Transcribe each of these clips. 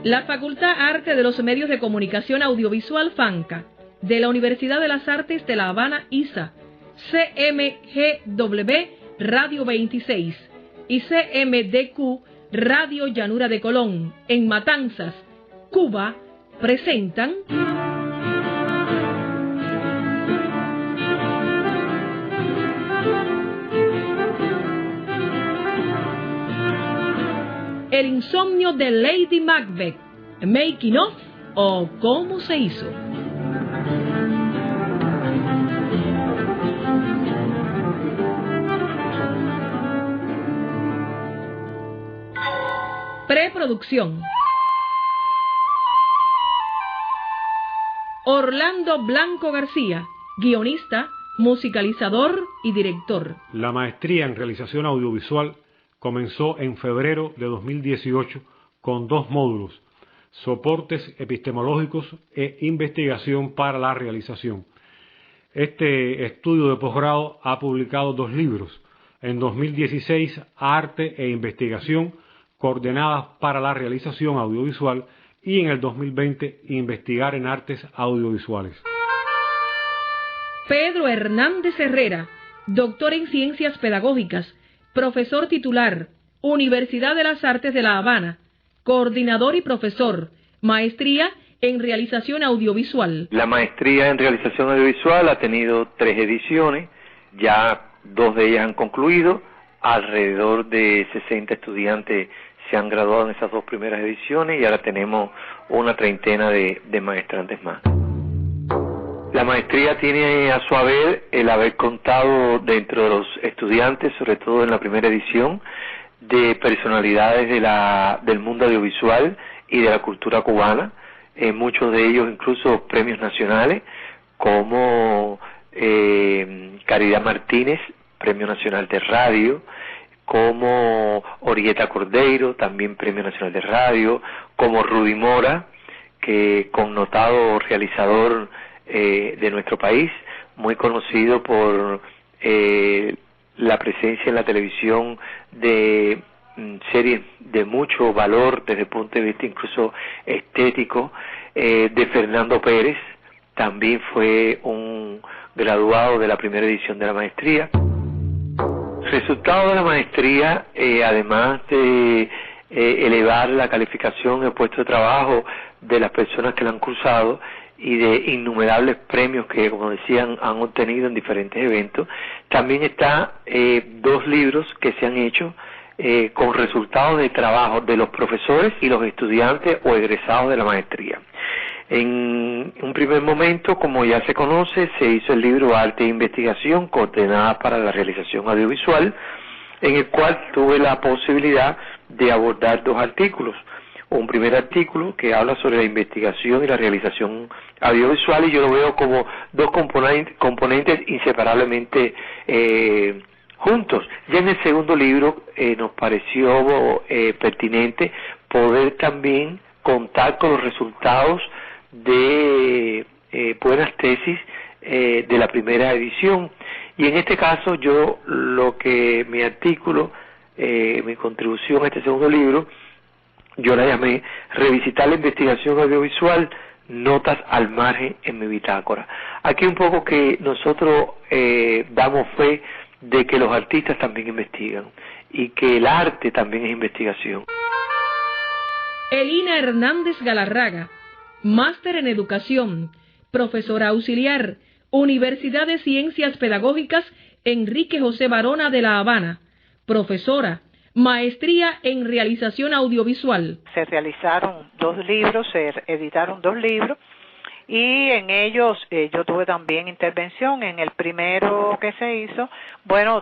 La Facultad Arte de los Medios de Comunicación Audiovisual FANCA, de la Universidad de las Artes de La Habana ISA, CMGW Radio 26 y CMDQ Radio Llanura de Colón, en Matanzas, Cuba, presentan El insomnio de Lady Macbeth, Making of o Cómo se hizo. Preproducción. Orlando Blanco García, guionista, musicalizador y director. La maestría en realización audiovisual comenzó en febrero de 2018 con 2 módulos: soportes epistemológicos e investigación para la realización. Este estudio de posgrado ha publicado 2 libros. En 2016, Arte e Investigación, coordenadas para la realización audiovisual, y en el 2020, Investigar en Artes Audiovisuales. Pedro Hernández Herrera, doctor en Ciencias Pedagógicas, profesor titular, Universidad de las Artes de La Habana, coordinador y profesor, maestría en realización audiovisual. La maestría en realización audiovisual ha tenido 3 ediciones, ya 2 de ellas han concluido, alrededor de 60 estudiantes se han graduado en esas 2 primeras ediciones y ahora tenemos una treintena de maestrantes más. La maestría tiene a su haber el haber contado dentro de los estudiantes, sobre todo en la primera edición, de personalidades del mundo audiovisual y de la cultura cubana, muchos de ellos incluso premios nacionales, como Caridad Martínez, Premio Nacional de Radio, como Orieta Cordeiro, también Premio Nacional de Radio, como Rudy Mora, que connotado realizador de nuestro país, muy conocido por la presencia en la televisión de series de mucho valor desde el punto de vista incluso estético, de Fernando Pérez, también fue un graduado de la primera edición de la maestría. Resultado de la maestría, además de elevar la calificación, el puesto de trabajo de las personas que la han cursado, y de innumerables premios que, como decían, han obtenido en diferentes eventos, también está 2 libros que se han hecho con resultados de trabajo de los profesores y los estudiantes o egresados de la maestría. En un primer momento, como ya se conoce, se hizo el libro Arte e Investigación, coordenada para la realización audiovisual, en el cual tuve la posibilidad de abordar 2 artículos. Un primer artículo que habla sobre la investigación y la realización audiovisual, y yo lo veo como 2 componentes inseparablemente juntos. Ya en el segundo libro nos pareció pertinente poder también contar con los resultados de buenas tesis de la primera edición, y en este caso mi artículo, mi contribución a este segundo libro, yo la llamé Revisitar la investigación audiovisual, notas al margen en mi bitácora. Aquí un poco que nosotros damos fe de que los artistas también investigan y que el arte también es investigación. Elina Hernández Galarraga, máster en educación, profesora auxiliar, Universidad de Ciencias Pedagógicas Enrique José Barona de La Habana, profesora, maestría en realización audiovisual. Se realizaron 2 libros, se editaron 2 libros, y en ellos yo tuve también intervención. En el primero que se hizo,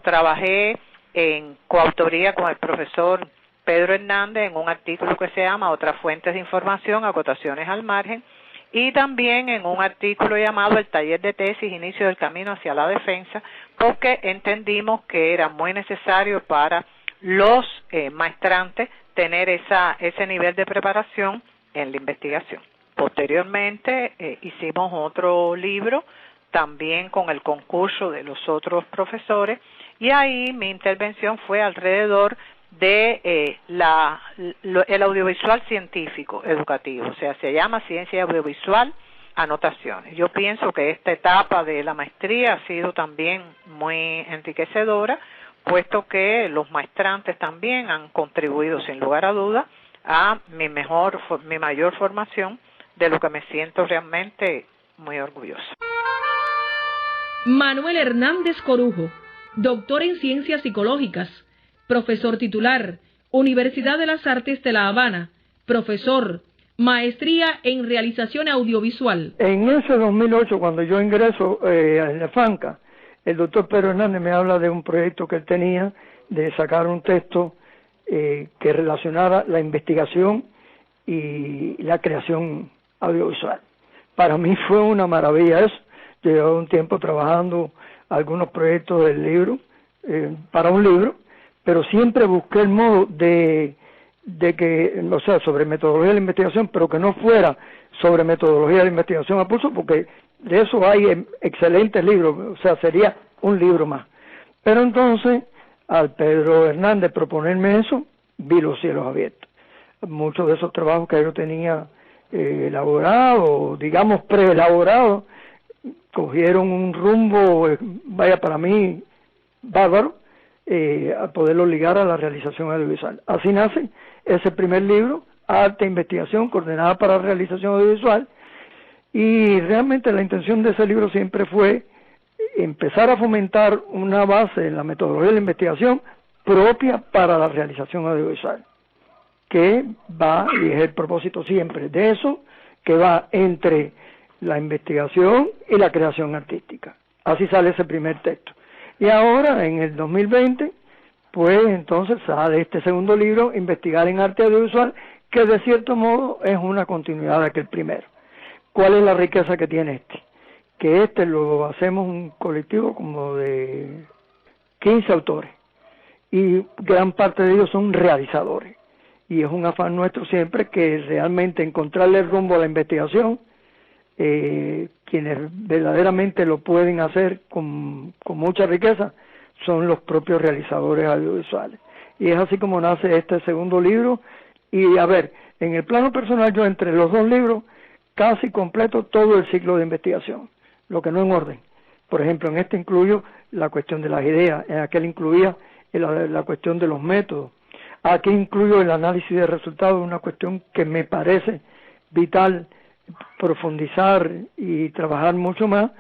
trabajé en coautoría con el profesor Pedro Hernández en un artículo que se llama Otras fuentes de información, acotaciones al margen, y también en un artículo llamado El taller de tesis, inicio del camino hacia la defensa, porque entendimos que era muy necesario para los maestrantes tener ese nivel de preparación en la investigación. Posteriormente hicimos otro libro, también con el concurso de los otros profesores, y ahí mi intervención fue alrededor de el audiovisual científico educativo, o sea, se llama Ciencia Audiovisual Anotaciones. Yo pienso que esta etapa de la maestría ha sido también muy enriquecedora, puesto que los maestrantes también han contribuido sin lugar a duda a mi mayor formación, de lo que me siento realmente muy orgullosa. Manuel Hernández Corujo, doctor en Ciencias Psicológicas, profesor titular, Universidad de las Artes de La Habana, profesor, maestría en Realización Audiovisual. En ese 2008, cuando yo ingreso en la FANCA, el doctor Pedro Hernández me habla de un proyecto que él tenía de sacar un texto que relacionara la investigación y la creación audiovisual. Para mí fue una maravilla eso. Yo llevaba un tiempo trabajando algunos proyectos del libro, para un libro, pero siempre busqué el modo de que, o sea, sobre metodología de la investigación, pero que no fuera sobre metodología de investigación a pulso, porque de eso hay excelentes libros, o sea, sería un libro más. Pero entonces, al Pedro Hernández proponerme eso, vi los cielos abiertos. Muchos de esos trabajos que yo tenía elaborados, digamos preelaborados, cogieron un rumbo, vaya, para mí, bárbaro, a poderlo ligar a la realización audiovisual. Así nace ese primer libro, Arte e Investigación, coordenada para realización audiovisual, y realmente la intención de ese libro siempre fue empezar a fomentar una base en la metodología de la investigación propia para la realización audiovisual, que va, y es el propósito siempre de eso, que va entre la investigación y la creación artística. Así sale ese primer texto. Y ahora, en el 2020, pues entonces sale este segundo libro, Investigar en Arte Audiovisual, que de cierto modo es una continuidad de aquel primero. ¿Cuál es la riqueza que tiene este? Que este lo hacemos un colectivo como de 15 autores, y gran parte de ellos son realizadores. Y es un afán nuestro siempre que realmente encontrarle el rumbo a la investigación, quienes verdaderamente lo pueden hacer con mucha riqueza son los propios realizadores audiovisuales. Y es así como nace este segundo libro. Y a ver, en el plano personal, yo entre los dos libros casi completo todo el ciclo de investigación, lo que no en orden. Por ejemplo, en este incluyo la cuestión de las ideas, en aquel incluía la cuestión de los métodos. Aquí incluyo el análisis de resultados, una cuestión que me parece vital profundizar y trabajar mucho más,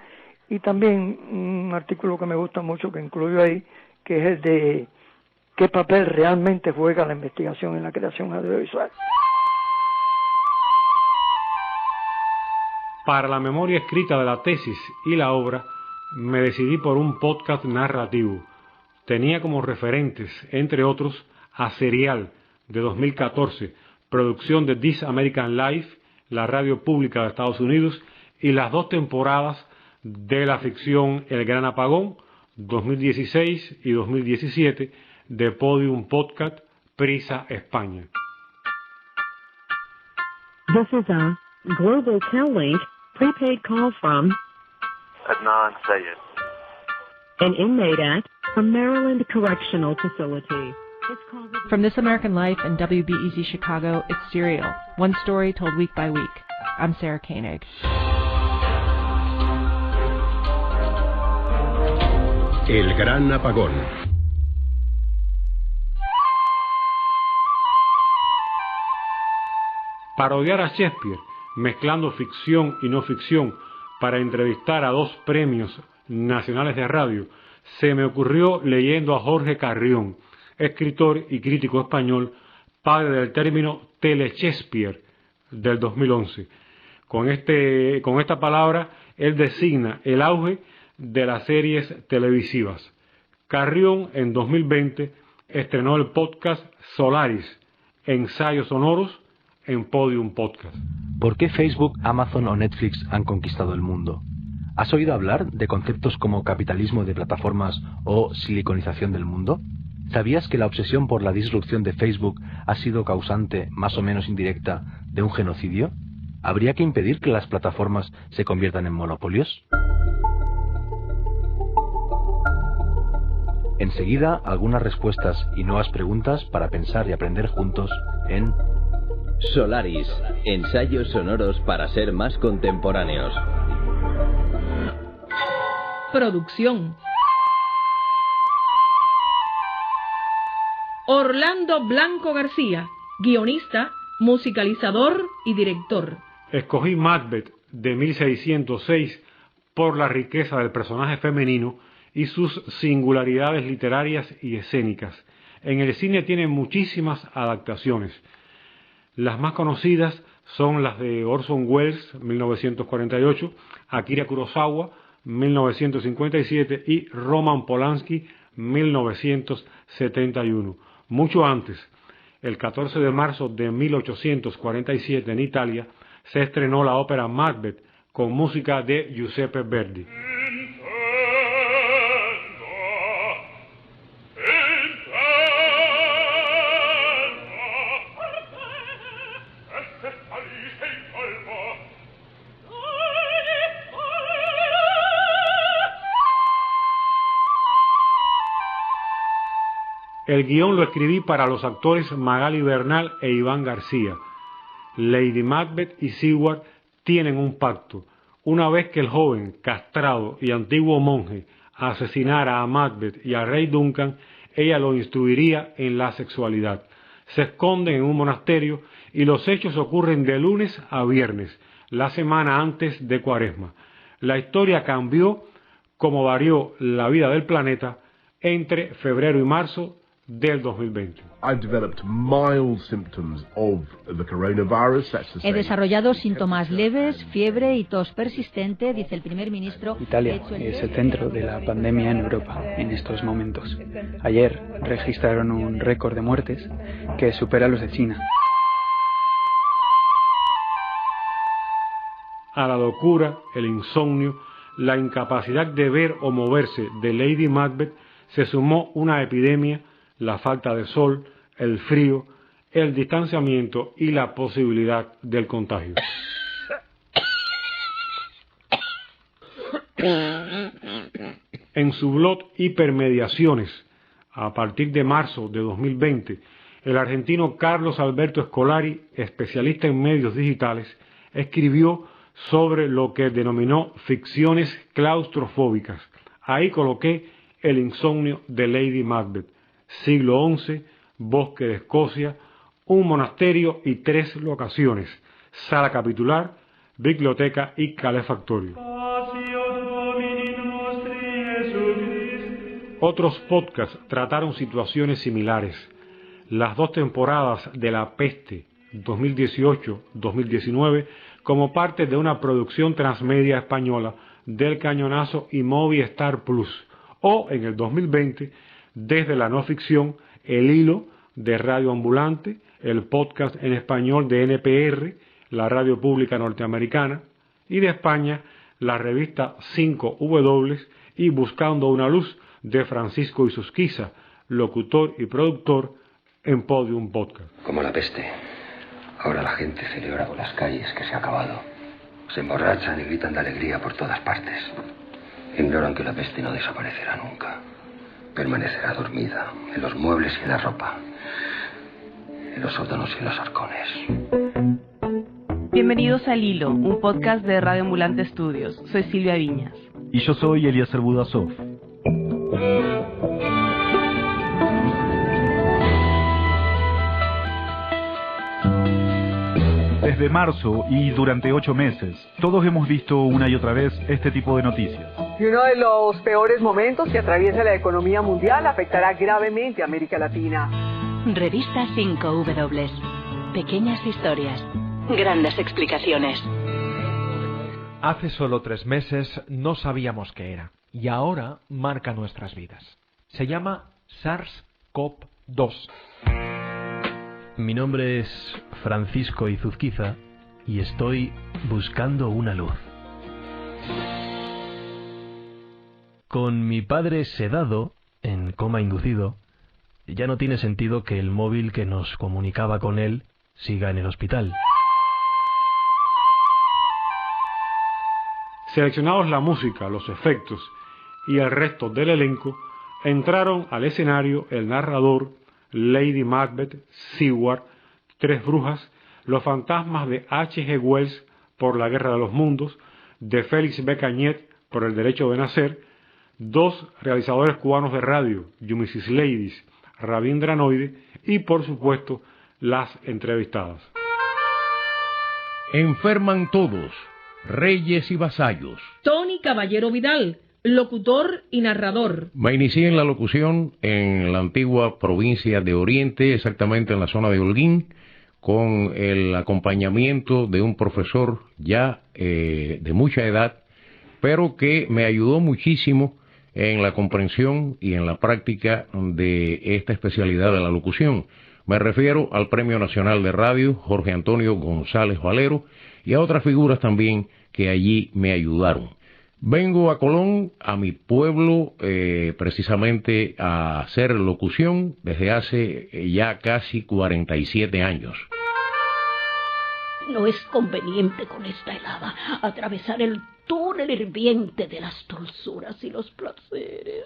y también un artículo que me gusta mucho que incluyo ahí, que es el de qué papel realmente juega la investigación en la creación audiovisual. Para la memoria escrita de la tesis y la obra, me decidí por un podcast narrativo. Tenía como referentes, entre otros, a Serial, de 2014, producción de This American Life, la radio pública de Estados Unidos, y las 2 temporadas de la ficción El Gran Apagón, 2016 y 2017, de Podium Podcast, Prisa, España. This is a Global Tel-Link prepaid call from Adnan Sayed, an inmate at a Maryland Correctional Facility. From This American Life and WBEZ Chicago, it's Serial, one story told week by week. I'm Sarah Koenig. El Gran Apagón. Parodiar a Shakespeare, mezclando ficción y no ficción para entrevistar a 2 premios nacionales de radio, se me ocurrió leyendo a Jorge Carrión, escritor y crítico español, padre del término Tele-Shakespeare del 2011. Con esta palabra, él designa el auge de las series televisivas. Carrión, en 2020, estrenó el podcast Solaris, ensayos sonoros, en Podium Podcast. ¿Por qué Facebook, Amazon o Netflix han conquistado el mundo? ¿Has oído hablar de conceptos como capitalismo de plataformas o siliconización del mundo? ¿Sabías que la obsesión por la disrupción de Facebook ha sido causante, más o menos indirecta, de un genocidio? ¿Habría que impedir que las plataformas se conviertan en monopolios? En Enseguida, algunas respuestas y nuevas preguntas para pensar y aprender juntos en Solaris, ensayos sonoros para ser más contemporáneos. Producción: Orlando Blanco García, guionista, musicalizador y director. Escogí Macbeth de 1606 por la riqueza del personaje femenino y sus singularidades literarias y escénicas. En el cine tiene muchísimas adaptaciones. Las más conocidas son las de Orson Welles, 1948, Akira Kurosawa, 1957 y Roman Polanski, 1971. Mucho antes, el 14 de marzo de 1847 en Italia, se estrenó la ópera Macbeth con música de Giuseppe Verdi. El guión lo escribí para los actores Magali Bernal e Iván García. Lady Macbeth y Seward tienen un pacto. Una vez que el joven, castrado y antiguo monje asesinara a Macbeth y al rey Duncan, ella lo instruiría en la sexualidad. Se esconden en un monasterio y los hechos ocurren de lunes a viernes, la semana antes de Cuaresma. La historia cambió como varió la vida del planeta entre febrero y marzo del 2020. He desarrollado síntomas leves, fiebre y tos persistente, dice el primer ministro. Italia es el centro de la pandemia en Europa en estos momentos. Ayer registraron un récord de muertes que supera los de China. A la locura, el insomnio, la incapacidad de ver o moverse de Lady Macbeth se sumó una epidemia, la falta de sol, el frío, el distanciamiento y la posibilidad del contagio. En su blog Hipermediaciones, a partir de marzo de 2020, el argentino Carlos Alberto Scolari, especialista en medios digitales, escribió sobre lo que denominó ficciones claustrofóbicas. Ahí coloqué El insomnio de Lady Macbeth, siglo XI, bosque de Escocia, un monasterio y 3 locaciones, sala capitular, biblioteca y calefactorio. Otros podcasts trataron situaciones similares. Las 2 temporadas de La Peste, 2018-2019, como parte de una producción transmedia española del Cañonazo y Movistar Plus, o en el 2020, desde la no ficción, El Hilo de Radio Ambulante, el podcast en español de NPR, la radio pública norteamericana, y de España, la revista 5W y Buscando una Luz de Francisco Isusquiza, locutor y productor en Podium Podcast. Como la peste. Ahora la gente celebra por las calles que se ha acabado. Se emborrachan y gritan de alegría por todas partes. Ignoran que la peste no desaparecerá nunca. Permanecerá dormida en los muebles y en la ropa, en los sótanos y en los arcones. Bienvenidos al Hilo, un podcast de Radio Ambulante Estudios. Soy Silvia Viñas. Y yo soy Eliezer Budasov. Desde marzo y durante 8 meses, todos hemos visto una y otra vez este tipo de noticias. Y uno de los peores momentos que atraviesa la economía mundial afectará gravemente a América Latina. Revista 5W. Pequeñas historias, grandes explicaciones. Hace solo 3 meses no sabíamos qué era, y ahora marca nuestras vidas. Se llama SARS-CoV-2. Mi nombre es Francisco Izuzquiza y estoy buscando una luz. Con mi padre sedado, en coma inducido, ya no tiene sentido que el móvil que nos comunicaba con él siga en el hospital. Seleccionados la música, los efectos y el resto del elenco, entraron al escenario el narrador, Lady Macbeth, Seward, Tres Brujas, Los fantasmas de H.G. Wells por la Guerra de los Mundos, de Félix B. Cañet por El derecho de nacer, dos realizadores cubanos de radio, You Mrs. Ladies, Rabindra Noide y, por supuesto, las entrevistadas. Enferman todos, reyes y vasallos. Tony Caballero Vidal, locutor y narrador. Me inicié en la locución en la antigua provincia de Oriente, exactamente en la zona de Holguín, con el acompañamiento de un profesor ya de mucha edad, pero que me ayudó muchísimo en la comprensión y en la práctica de esta especialidad de la locución. Me refiero al Premio Nacional de Radio, Jorge Antonio González Valero, y a otras figuras también que allí me ayudaron. Vengo a Colón, a mi pueblo, precisamente a hacer locución desde hace ya casi 47 años. No es conveniente con esta helada atravesar el túnel hirviente de las dulzuras y los placeres.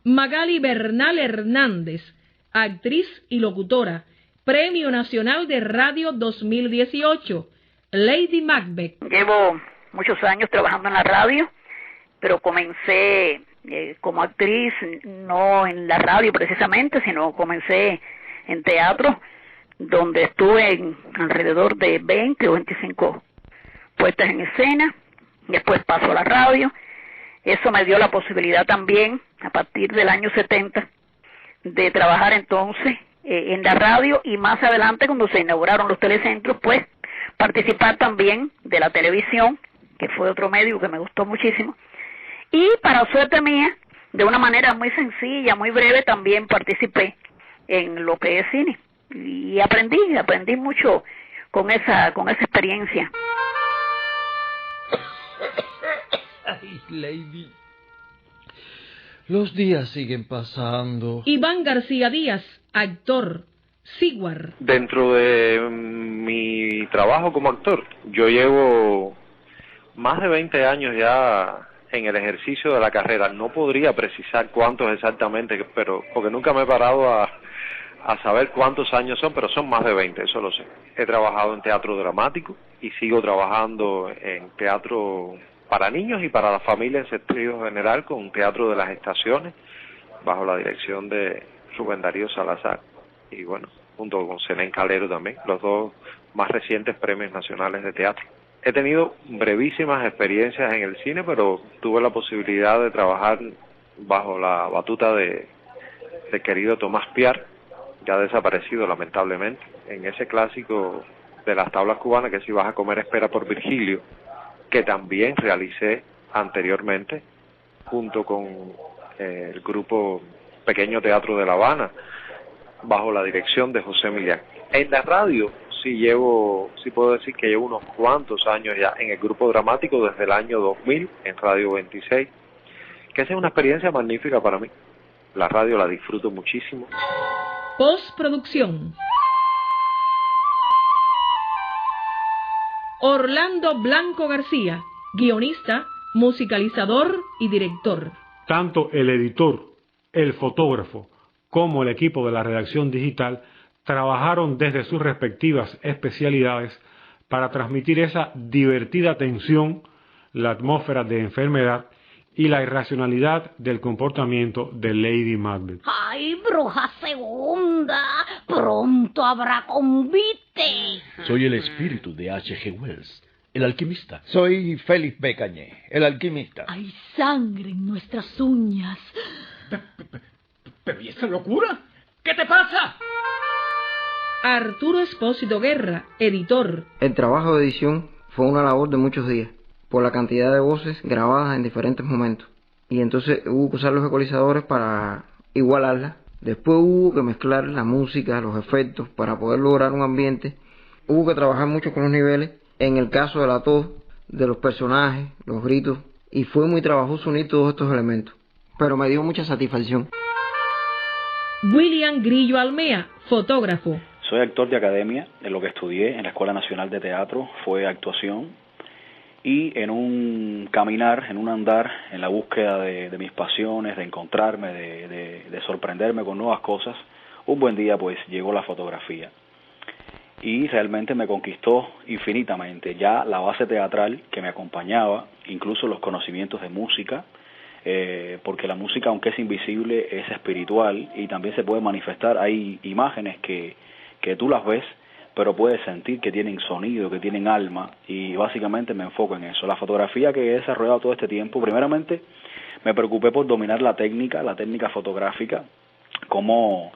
Magali Bernal Hernández, actriz y locutora, Premio Nacional de Radio 2018, Lady Macbeth. Llevo muchos años trabajando en la radio, pero comencé como actriz, no en la radio precisamente, sino comencé en teatro, donde estuve alrededor de 20 o 25 puestas en escena. Después paso a la radio. Eso me dio la posibilidad también, a partir del año 70, de trabajar entonces en la radio, y más adelante, cuando se inauguraron los telecentros, pues participar también de la televisión, que fue otro medio que me gustó muchísimo. Y para suerte mía, de una manera muy sencilla, muy breve, también participé en lo que es cine. Y aprendí mucho con esa experiencia. Ay, Lady, los días siguen pasando. Iván García Díaz, actor, Seward. Dentro de mi trabajo como actor, yo llevo más de 20 años ya en el ejercicio de la carrera. No podría precisar cuántos exactamente, pero porque nunca me he parado a saber cuántos años son, pero son más de 20, eso lo sé. He trabajado en teatro dramático y sigo trabajando en teatro para niños y para la familia en sentido general, con Teatro de las Estaciones, bajo la dirección de Rubén Darío Salazar, y bueno, junto con Zenén Calero también, los dos más recientes premios nacionales de teatro. He tenido brevísimas experiencias en el cine, pero tuve la posibilidad de trabajar bajo la batuta de querido Tomás Piar, ya desaparecido lamentablemente, en ese clásico de las tablas cubanas, que si vas a comer espera por Virgilio, que también realicé anteriormente junto con el grupo Pequeño Teatro de La Habana, bajo la dirección de José Millán. En la radio sí puedo decir que llevo unos cuantos años ya en el grupo dramático, desde el año 2000 en Radio 26, que esa es una experiencia magnífica para mí. La radio la disfruto muchísimo. Postproducción. Orlando Blanco García, guionista, musicalizador y director. Tanto el editor, el fotógrafo, como el equipo de la redacción digital trabajaron desde sus respectivas especialidades para transmitir esa divertida tensión, la atmósfera de enfermedad y la irracionalidad del comportamiento de Lady Macbeth. ¡Ay, bruja segunda! ¡Pronto habrá convite! Soy el espíritu de H.G. Wells, el alquimista. Soy Félix B. Cañet, el alquimista. ¡Hay sangre en nuestras uñas! ¿Pero y esa locura? ¿Qué te pasa? Arturo Espósito Guerra, editor. El trabajo de edición fue una labor de muchos días, por la cantidad de voces grabadas en diferentes momentos. Y entonces hubo que usar los ecualizadores para igualarlas. Después hubo que mezclar la música, los efectos, para poder lograr un ambiente. Hubo que trabajar mucho con los niveles. En el caso de la tos, de los personajes, los gritos. Y fue muy trabajoso unir todos estos elementos. Pero me dio mucha satisfacción. William Grillo Almea, fotógrafo. Soy actor de academia. En lo que estudié en la Escuela Nacional de Teatro fue actuación. y en un caminar, en un andar, en la búsqueda de mis pasiones, de encontrarme, de sorprenderme con nuevas cosas, un buen día pues llegó la fotografía y realmente me conquistó infinitamente. Ya la base teatral que me acompañaba, incluso los conocimientos de música, porque la música, aunque es invisible, es espiritual y también se puede manifestar. Hay imágenes que tú las ves, pero puedes sentir que tienen sonido, que tienen alma, y básicamente me enfoco en eso. La fotografía que he desarrollado todo este tiempo, primeramente me preocupé por dominar la técnica fotográfica, cómo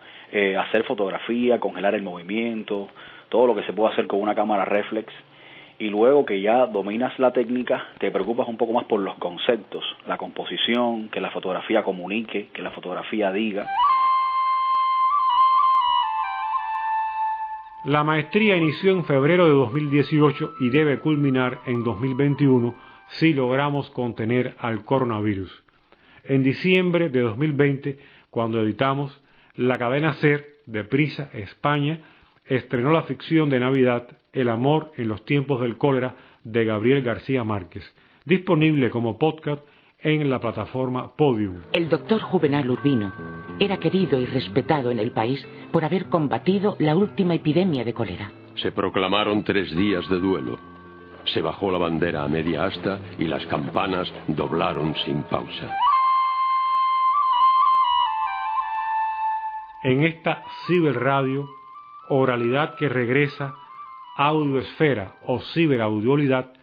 hacer fotografía, congelar el movimiento, todo lo que se puede hacer con una cámara reflex, y luego que ya dominas la técnica, te preocupas un poco más por los conceptos, la composición, que la fotografía comunique, que la fotografía diga. La maestría inició en febrero de 2018 y debe culminar en 2021 si logramos contener al coronavirus. En diciembre de 2020, cuando editamos, la cadena SER de Prisa España estrenó la ficción de Navidad El amor en los tiempos del cólera de Gabriel García Márquez, disponible como podcast en la plataforma Podium. El doctor Juvenal Urbino era querido y respetado en el país por haber combatido la última epidemia de cólera. Se proclamaron 3 días de duelo. Se bajó la bandera a media asta y las campanas doblaron sin pausa. En esta ciberradio, oralidad que regresa, audioesfera o ciberaudiosidad,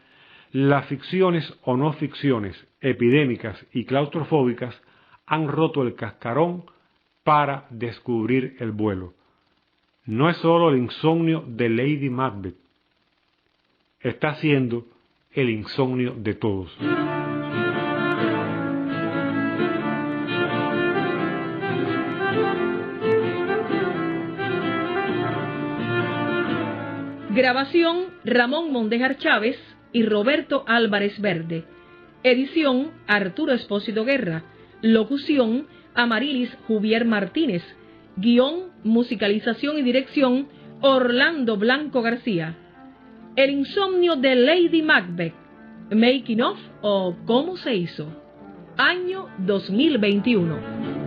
las ficciones o no ficciones epidémicas y claustrofóbicas han roto el cascarón para descubrir el vuelo. No es solo el insomnio de Lady Macbeth, está siendo el insomnio de todos. Grabación Ramón Mondejar Chávez y Roberto Álvarez Verde. Edición Arturo Espósito Guerra. Locución Amarilis Juvier Martínez. Guión, musicalización y dirección Orlando Blanco García. El insomnio de Lady Macbeth. Making of o cómo se hizo. Año 2021.